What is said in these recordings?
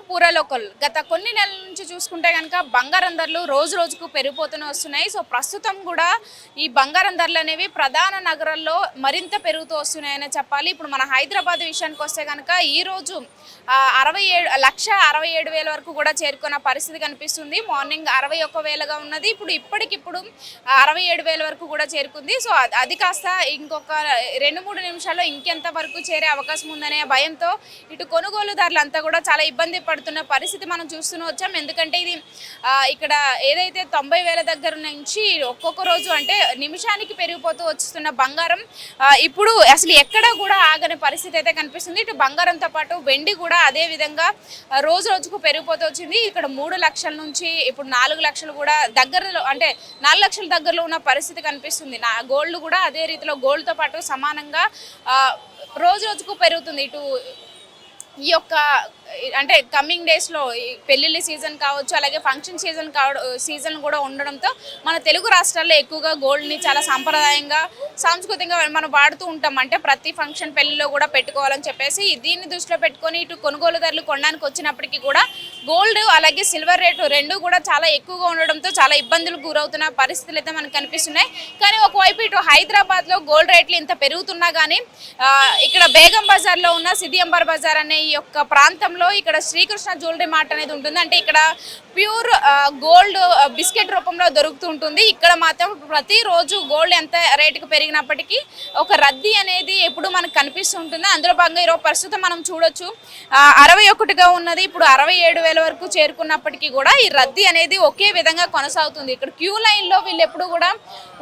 పూరలోకల్ గత కొన్ని నెలల నుంచి చూసుకుంటే కనుక బంగారం ధరలు రోజు రోజుకు పెరిగిపోతూనే వస్తున్నాయి. సో ప్రస్తుతం కూడా ఈ బంగారం ధరలు అనేవి ప్రధాన నగరాల్లో మరింత పెరుగుతూ వస్తున్నాయని చెప్పాలి. ఇప్పుడు మన హైదరాబాద్ విషయానికి వస్తే కనుక ఈరోజు 67,67,000 వరకు కూడా చేరుకున్న పరిస్థితి కనిపిస్తుంది. మార్నింగ్ 61,000గా ఉన్నది. ఇప్పటికిప్పుడు 67,000 వరకు కూడా చేరుకుంది. సో అది కాస్త ఇంకొక 2-3 నిమిషాల్లో ఇంకెంత వరకు చేరే అవకాశం ఉందనే భయంతో ఇటు కొనుగోలుదారులు అంతా కూడా చాలా ఇబ్బంది పడుతున్న పరిస్థితి మనం చూస్తూనే వచ్చాం. ఎందుకంటే ఇది ఇక్కడ ఏదైతే 90,000 దగ్గర నుంచి ఒక్కొక్క రోజు అంటే నిమిషానికి పెరిగిపోతూ వస్తున్న బంగారం ఇప్పుడు అసలు ఎక్కడ కూడా ఆగని పరిస్థితి అయితే కనిపిస్తుంది. ఇటు బంగారంతో పాటు వెండి కూడా అదే విధంగా రోజు రోజుకు పెరిగిపోతూ వచ్చింది. ఇక్కడ 3 లక్షల నుంచి ఇప్పుడు 4 లక్షలు కూడా దగ్గరలో అంటే 4 లక్షల దగ్గరలో ఉన్న పరిస్థితి కనిపిస్తుంది. గోల్డ్ కూడా అదే రీతిలో గోల్డ్తో పాటు సమానంగా రోజు రోజుకు పెరుగుతుంది. ఇటు ఈ యొక్క అంటే కమింగ్ డేస్లో పెళ్ళిళ్ళ సీజన్ కావచ్చు, అలాగే ఫంక్షన్ సీజన్ కూడా ఉండడంతో మన తెలుగు రాష్ట్రాల్లో ఎక్కువగా గోల్డ్ని చాలా సాంప్రదాయంగా సాంస్కృతికంగా మనం వాడుతూ ఉంటాం. అంటే ప్రతి ఫంక్షన్ పెళ్ళిలో కూడా పెట్టుకోవాలని చెప్పేసి దీన్ని దృష్టిలో పెట్టుకొని ఇటు కొనుగోలుదారులు కొనడానికి వచ్చినప్పటికీ కూడా గోల్డ్ అలాగే సిల్వర్ రేటు రెండు కూడా చాలా ఎక్కువగా ఉండడంతో చాలా ఇబ్బందులకు గురవుతున్న పరిస్థితులు అయితే మనకు కనిపిస్తున్నాయి. కానీ ఒకవైపు ఇటు హైదరాబాద్లో గోల్డ్ రేట్లు ఇంత పెరుగుతున్నా కానీ ఇక్కడ బేగం బజార్లో ఉన్న సిద్ది అంబర్ బజార్ అనే ఈ యొక్క ప్రాంతంలో ఇక్కడ శ్రీకృష్ణ జ్యువెలరీ మార్ట్ అనేది ఉంటుంది. అంటే ఇక్కడ ప్యూర్ గోల్డ్ బిస్కెట్ రూపంలో దొరుకుతూ ఉంటుంది. ఇక్కడ మాత్రం ప్రతిరోజు గోల్డ్ ఎంత రేటుకు పెరిగినప్పటికీ ఒక రద్దీ అనేది ఎప్పుడు మనకు కనిపిస్తుంటుంది. అందులో భాగంగా ఈరోజు ప్రస్తుతం మనం చూడొచ్చు 61గా ఉన్నది ఇప్పుడు 67,000 వరకు చేరుకున్నప్పటికీ కూడా ఈ రద్దీ అనేది ఒకే విధంగా కొనసాగుతుంది. ఇక్కడ క్యూ లైన్లో వీళ్ళు ఎప్పుడు కూడా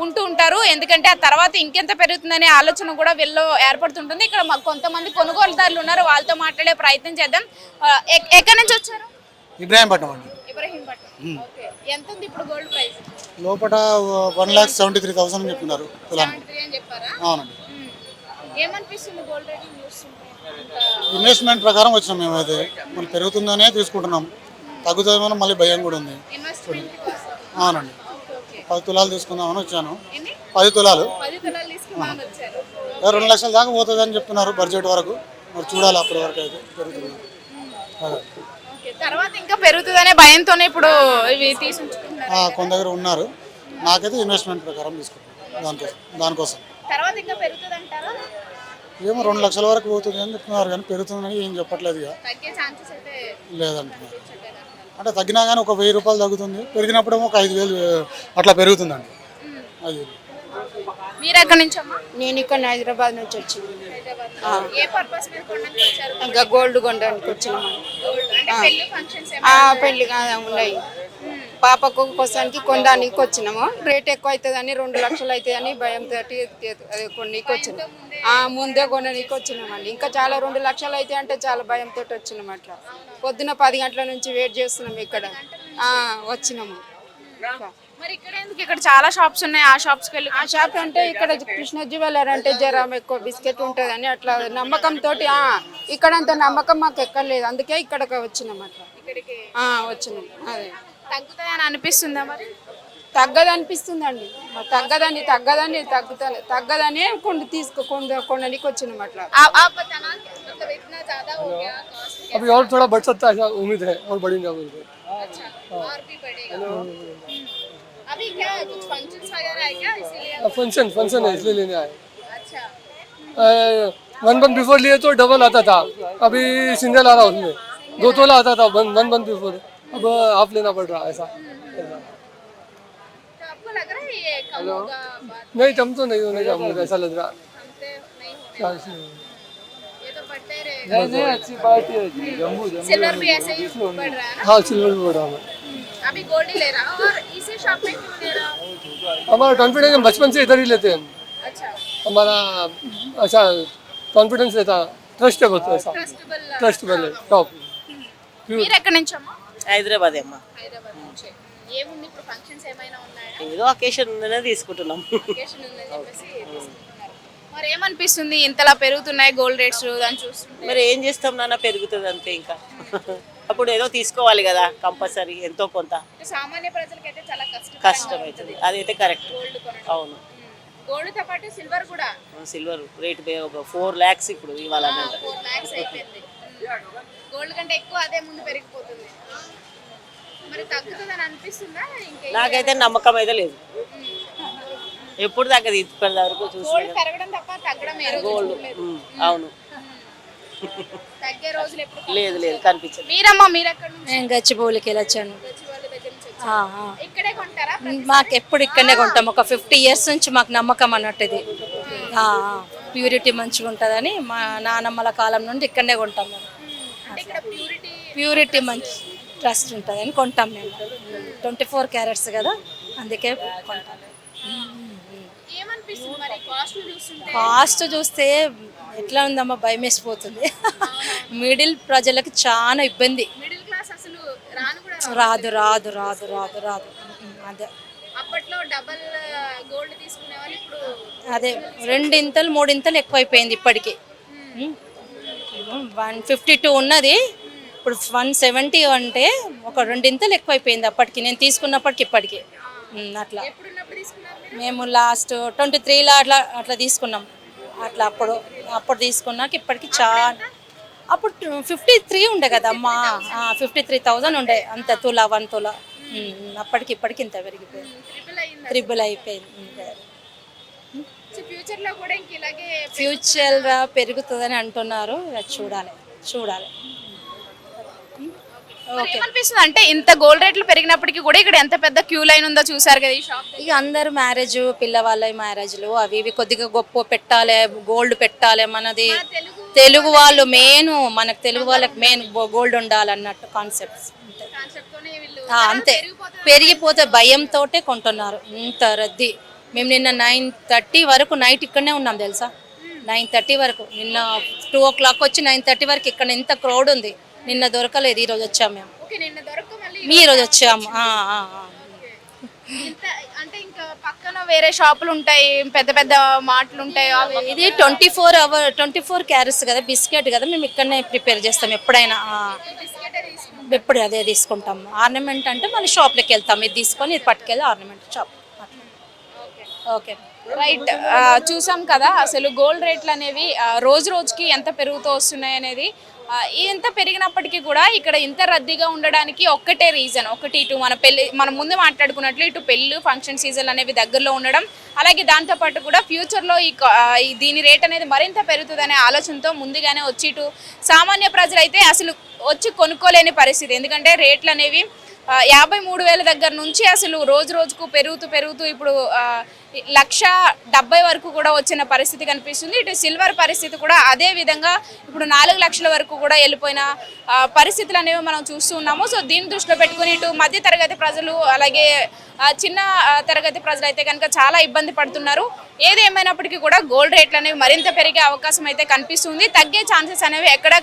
ఉంటూ ఉంటారు. ఎందుకంటే ఆ తర్వాత ఇంకెంత పెరుగుతుందనే ఆలోచన కూడా వీళ్ళు ఏర్పడుతుంటుంది. ఇక్కడ కొంతమంది కొనుగోలుదారులు ఉన్నారు, వాళ్ళతో మాట్లాడే ప్రయత్నం చేద్దాం. ఎక్కడి నుంచి వచ్చారు? ఇబ్రాహీంపట్నం అండి. ఇబ్రాహీంపట్నం. ఓకే. ఎంత ఉంది ఇప్పుడు గోల్డ్ ప్రైస్? లోపల 1,73,000 అని చెప్తున్నారు. చెప్పారా? అవునండి. ఏమనిపిస్తుంది గోల్డ్ రేట్ చూస్తుంటే? ఇన్వెస్ట్మెంట్ ప్రకారం వచ్చినాం మేమైతే. మళ్ళీ పెరుగుతుందనే తీసుకుంటున్నాం. తగ్గుతుందని మళ్ళీ భయం కూడా ఉంది. అవునండి. 10 తులాలు తీసుకుందామని వచ్చాను. 10 తులాలు 2 లక్షల దాకా పోతుందని చెప్తున్నారు బడ్జెట్ వరకు. మరి చూడాలి అప్పటి వరకు అయితే పెరుగుతుంది. తర్వాత ఇంకా పెరుగుతుందనే భయంతోనే ఇప్పుడు ఇవి తీసుకుంటున్నారు. కొంత దగ్గర ఉన్నారు. నాకైతే ఇన్వెస్ట్మెంట్ ప్రకారం తీసుకుంటున్నాను దానికోసం. తర్వాత ఇంకా పెరుగుతుంది అంటారా? ఏమో 2 లక్షల వరకు పోతుంది అని చెప్తున్నారు కానీ పెరుగుతుందని ఏం చెప్పట్లేదు. లేదంటున్నారు. అంటే తగ్గినా కానీ ఒక 1000 రూపాయలు తగ్గుతుంది, పెరిగినప్పుడేమో ఒక 5,000 అట్లా పెరుగుతుందండి. అది మీరు ఎక్కడి నుంచి అమ్మా? నేను ఇక్కడ హైదరాబాద్ నుంచి వచ్చి ఏ పర్పస్ మీద కొనడానికి వచ్చారు? ఇంకా గోల్డ్ కొనడానికి వచ్చినాము. పెళ్లి ఉన్నాయి, పాపకు కోసానికి కొనడానికి వచ్చినాము. రేట్ ఎక్కువ అవుతుందని 2 లక్షలు అవుతుందని భయంతో కొనడానికి వచ్చినాం. ముందే కొనడానికి వచ్చినామండి. ఇంకా చాలా 2 లక్షలు అయితే అంటే చాలా భయంతో వచ్చినాం. అట్లా పొద్దున 10 గంటల నుంచి వెయిట్ చేస్తున్నాము. ఇక్కడ వచ్చినాము. మరి ఇక్కడ ఎందుకు? ఇక్కడ చాలా షాప్స్ ఉన్నాయి. ఆ షాప్స్కి వెళ్ళి ఆ షాప్ అంటే ఇక్కడ కృష్ణ జ్యువెలర్ అంటే జరం ఎక్కువ బిస్కెట్ ఉంటుందని అట్లా నమ్మకంతో ఇక్కడంత నమ్మకం మాకు ఎక్కర్లేదు, అందుకే ఇక్కడికి వచ్చినాం. అట్లా వచ్చినాం. అదే తగ్గుతాయని అనిపిస్తుందా? మరి తగ్గదనిపిస్తుందండి. తగ్గదని కొనడానికి వచ్చినాం. అట్లా अभी और थोड़ा बढ़ सकता है, उम्मीद है और बढ़ेगा बोलकर। और भी बढ़ेगा। अभी क्या कुछ फंक्शंस वगैरह है क्या, इसीलिए? फंक्शन है इसलिए लेने आए। अच्छा। 1 मंथ बिफोर लिए तो डबल आता था, अभी सिंगल आ रहा उसमें 2 तोला आता था 1 मंथ बिफोर, अब हाफ लेना पड़ रहा ऐसा। तो आपको लग रहा है ये कम होगा? नहीं कम तो नहीं होने का मुझे ऐसा लग रहा। ये तो बढ़ते रहेगा। नहीं अच्छी बात है जी। सिल्वर भी ऐसे ही बढ़ रहा है ना? हाँ सिल्वर भी बढ़ रहा है। अभी गोल्ड ही ले रहा और इसी शॉप में क्यों ले रहा? हमारा कॉन्फिडेंस हम बचपन से इधर ही लेते हैं। अच्छा। हमारा अच्छा कॉन्फिडेंस रहता, ट्रस्ट है बहुत ऐसा, ट्रस्टेबल है टॉप। మీరు ఎక్కడి నుంచి అమ్మా? హైదరాబాద్ అమ్మ. హైదరాబాద్ నుంచి. ఏముంది ఇప్పుడు ఫంక్షన్స్ ఏమైనా ఉన్నాయా? ఏదో అకేషన్ ఉందనే తీసుకుంటున్నాం. అకేషన్ ఉందని చెప్పేసి తీసుకుంటున్నారు. మరి ఏమనిపిస్తుంది ఇంతలా పెరుగుతున్నాయి గోల్డ్ రేట్స్ అని చూస్తుంటే? మరి ఏం చేస్తాం నాన్న, పెరుగుతుంది అంతే. ఇంకా అప్పుడు ఏదో తీసుకోవాలి కదా కంపల్సరీ, ఎంతో కొంత. సామాన్య ప్రజలకైతే చాలా కష్టం అవుతుంది, అదైతే కరెక్ట్. అవును. గోల్డ్ తో పాటు సిల్వర్ కూడా. సిల్వర్ రేట్ 4 lakhs ఇప్పుడు ఇవాళ. 4 lakhs అయిపోయింది. గోల్డ్ కంటే ఎక్కువ అదే ముందు పెరిగిపోతుంది. మరి తగ్గుతుందని అనిపిస్తుందా? ఇంకా నాకైతే నమ్మకం అయితే లేదు. ఎప్పుడు తగ్గదు ఇప్పటి వరకు చూసి. గోల్డ్ పెరగడం తప్ప తగ్గడం ఏ రోజు గోల్డ్ చూడలేదు. అవును. తగ్గే రోజులు ఎప్పుడు లేదు లేదు కనిపించదు. మీరమ్మా మీరు ఎక్కడ నుంచి నేను గచ్చిబౌలికి వెళ్ళొచ్చాను. వాళ్ళ దగ్గర నుంచి వచ్చారు? ఇక్కడే కొంటారా? మాకు ఎప్పుడు ఇక్కడనే కొంటాం. ఒక 50 years నుంచి మాకు నమ్మకం అన్నట్టు ఇది. ప్యూరిటీ మంచిగా ఉంటుందని మా నానమ్మల కాలం నుండి ఇక్కడనే కొంటాం మేము. అంటే ఇక్కడ ప్యూరిటీ మంచి ట్రస్ట్ ఉంటుందని కొంటాం మేము. 24 carats కదా, అందుకే కొంటాం. ఏమనిపిస్తుంది మరి కాస్ట్ చూస్తుంటే? కాస్ట్ చూస్తే ఎట్లా ఉందమ్మా, భయం వేసిపోతుంది. మిడిల్ ప్రజలకు చాలా ఇబ్బంది. మిడిల్ క్లాస్ అసలు రాను కూడా రాదు రాదు రాదు రాదు రాదు అదే అప్పట్లో డబల్ గోల్డ్ తీసుకునే వాళ్ళు ఇప్పుడు అదే 2 ఇంతలు 3 ఇంతలు ఎక్కువైపోయింది ఇప్పటికి. 152 ఉన్నది, ఇప్పుడు 170 అంటే ఒక 2 ఇంతలు ఎక్కువైపోయింది అప్పటికి, నేను తీసుకున్నప్పటికి ఇప్పటికి. అట్లా ఎప్పుడున్నప్పుడు తీసుకున్నారు మీరు? మేము లాస్ట్ 23లో అట్లా అట్లా తీసుకున్నాం. అట్లా అప్పుడు తీసుకున్నాక ఇప్పటికి చాలా. అప్పుడు 53 ఉండే కదా అమ్మా, 53,000 ఉండే అంత తులా 1 తులా. అప్పటికి ఇప్పటికి ఇంత పెరిగిపోయింది, ట్రిపుల్ అయింది. 3 అయిపోయింది. సో ఫ్యూచర్ లో కూడా ఇంక ఇలాగే ఫ్యూచర్గా పెరుగుతుందని అంటున్నారు, అది చూడాలి చూడాలి. మరి ఏమనిపిస్తుంది అంటే ఇంత గోల్డ్ రేట్లు పెరిగినప్పటికీ కూడా ఇక్కడ ఎంత పెద్ద క్యూ లైన్ ఉందో చూసారు కదా ఈ షాప్. ఇక అందరు మ్యారేజ్, పిల్లవాళ్ళ మ్యారేజ్లు అవి ఇవి కొద్దిగా గొప్ప పెట్టాలి, గోల్డ్ పెట్టాలి. మనది తెలుగు వాళ్ళు మెయిన్, మనకు తెలుగు వాళ్ళకి మెయిన్ గోల్డ్ ఉండాలన్నట్టు కాన్సెప్ట్స్ కాన్సెప్ట్ తోనే వీళ్ళు అంతే. పెరిగిపోతే భయంతో కొంటున్నారు, ఇంత రద్దీ. మేము నిన్న 9:30 వరకు నైట్ ఇక్కడనే ఉన్నాం తెలుసా, 9:30 వరకు. నిన్న 2 o'clock వచ్చి 9:30 వరకు ఇక్కడ ఎంత క్రౌడ్ ఉంది. నిన్న దొరకలేదు, ఈరోజు వచ్చాము మేము. ఓకే నిన్న దొరక మళ్ళీ మీ ఈరోజు వచ్చాము. ఇంత అంటే ఇంకా పక్కన వేరే షాపులు ఉంటాయి, పెద్ద పెద్ద మార్ట్లు ఉంటాయి. ఇది 24 carats కదా, బిస్కెట్ కదా, మేము ఇక్కడనే ప్రిపేర్ చేస్తాం ఎప్పుడైనా. ఎప్పుడు అదే తీసుకుంటాం. ఆర్నమెంట్ అంటే మళ్ళీ షాప్లోకి వెళ్తాం, ఇది తీసుకొని ఇది పట్టుకెళ్ళి ఆర్నమెంట్ షాప్. ఓకే రైట్, చూసాం కదా అసలు గోల్డ్ రేట్లు అనేవి రోజు రోజుకి ఎంత పెరుగుతూ వస్తున్నాయి అనేది. ఇంత పెరిగినప్పటికీ కూడా ఇక్కడ ఇంత రద్దీగా ఉండడానికి ఒక్కటే రీజన్, ఒకటి ఇటు మనం ముందు మాట్లాడుకున్నట్లు ఇటు పెళ్ళి ఫంక్షన్ సీజన్ అనేవి దగ్గరలో ఉండడం, అలాగే దాంతోపాటు కూడా ఫ్యూచర్లో దీని రేట్ అనేది మరింత పెరుగుతుందనే ఆలోచనతో ముందుగానే వచ్చి ఇటు సామాన్య ప్రజలైతే అసలు వచ్చి కొనుక్కోలేని పరిస్థితి. ఎందుకంటే రేట్లు అనేవి 53,000 దగ్గర నుంచి అసలు రోజు రోజుకు పెరుగుతూ ఇప్పుడు 1,70,000 వరకు కూడా వచ్చిన పరిస్థితి కనిపిస్తుంది. ఇటు సిల్వర్ పరిస్థితి కూడా అదే విధంగా ఇప్పుడు 4 లక్షల వరకు కూడా వెళ్ళిపోయిన పరిస్థితులు అనేవి మనం చూస్తూ ఉన్నాము. సో దీన్ని దృష్టిలో పెట్టుకుని ఇటు మధ్య తరగతి ప్రజలు అలాగే చిన్న తరగతి ప్రజలు అయితే కనుక చాలా ఇబ్బంది పడుతున్నారు. ఏది ఏమైనప్పటికీ కూడా గోల్డ్ రేట్లు అనేవి మరింత పెరిగే అవకాశం అయితే కనిపిస్తుంది. తగ్గే ఛాన్సెస్ అనేవి ఎక్కడా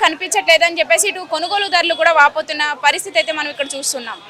కనిపించట్లేదని చెప్పేసి ఇటు కొనుగోలుదారులు కూడా వాపోతున్న పరిస్థితి అయితే మనం ఇక్కడ చూస్తున్నాం.